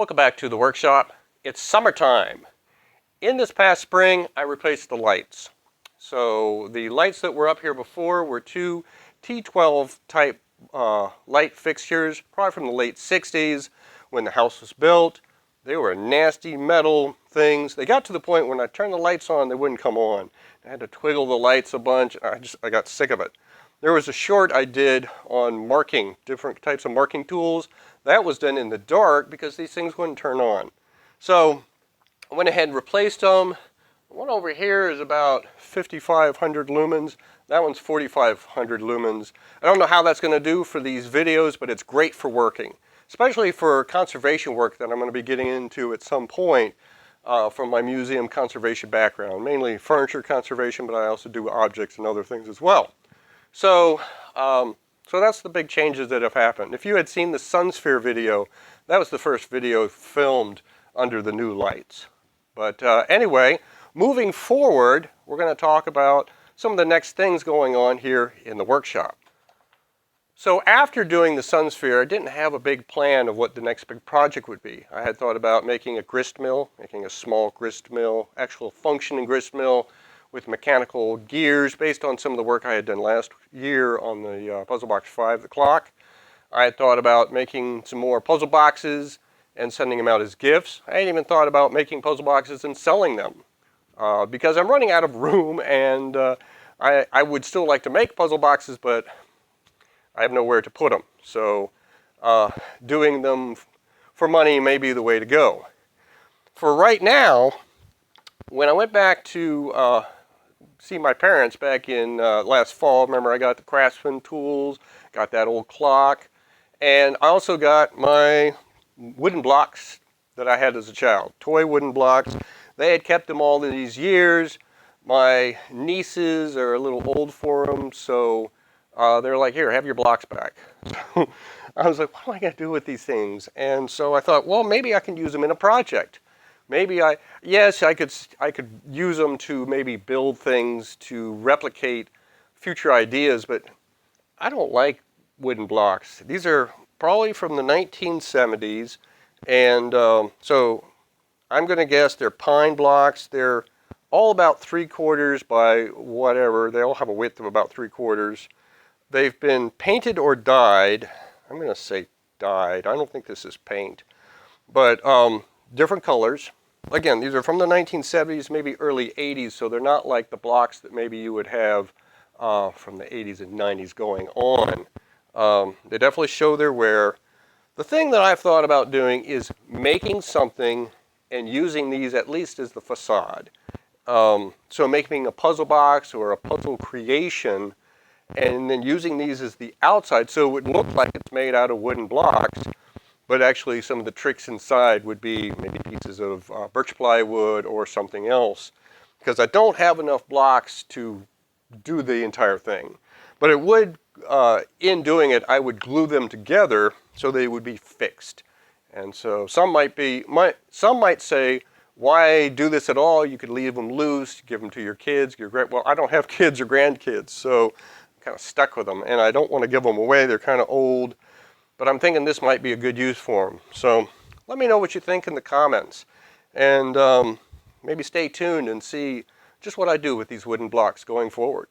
Welcome back to the workshop. It's summertime. In this past spring, I replaced the lights. So the lights that were up here before were two T12 type light fixtures, probably from the late 60s when the house was built. They were nasty metal things. They got to the point when I turned the lights on, they wouldn't come on. I had to twiddle the lights a bunch. I got sick of it. There was a short I did on marking, different types of marking tools. That was done in the dark because these things wouldn't turn on. So I went ahead and replaced them. The one over here is about 5,500 lumens. That one's 4,500 lumens. I don't know how that's going to do for these videos, but it's great for working, especially for conservation work that I'm going to be getting into at some point from my museum conservation background, mainly furniture conservation, but I also do objects and other things as well. So that's the big changes that have happened. If you had seen the SunSphere video, that was the first video filmed under the new lights. But anyway, moving forward, we're going to talk about some of the next things going on here in the workshop. So after doing the SunSphere, I didn't have a big plan of what the next big project would be. I had thought about making a grist mill, making a small grist mill, actual functioning grist mill, with mechanical gears based on some of the work I had done last year on the Puzzle Box 5, the clock. I had thought about making some more puzzle boxes and sending them out as gifts. I had even thought about making puzzle boxes and selling them because I'm running out of room, and I would still like to make puzzle boxes, but I have nowhere to put them. So doing them for money may be the way to go. For right now, when I went back to see my parents back in last fall, remember I got the Craftsman tools, got that old clock, and I also got my wooden blocks that I had as a child, toy wooden blocks. They had kept them all these years. My nieces are a little old for them, so they're like, here, have your blocks back. So I was like, what am I going to do with these things? And so I thought, well, maybe I can use them in a project. Maybe I could use them to maybe build things to replicate future ideas, but I don't like wooden blocks. These are probably from the 1970s, and so I'm going to guess they're pine blocks. They're all about 3/4 by whatever. They all have a width of about 3/4. They've been painted or dyed. I'm going to say dyed. I don't think this is paint, but different colors. Again, these are from the 1970s, maybe early 80s, so they're not like the blocks that maybe you would have from the 80s and 90s going on. They definitely show their wear. The thing that I've thought about doing is making something and using these at least as the facade. So making a puzzle box or a puzzle creation and then using these as the outside so it would look like it's made out of wooden blocks, but actually some of the tricks inside would be maybe pieces of birch plywood or something else, because I don't have enough blocks to do the entire thing. But it would, in doing it, I would glue them together so they would be fixed. And so some might say, why do this at all? You could leave them loose, give them to your kids, well, I don't have kids or grandkids, so I'm kind of stuck with them, and I don't want to give them away. They're kind of old. But I'm thinking this might be a good use for them. So let me know what you think in the comments. And maybe stay tuned and see just what I do with these wooden blocks going forward.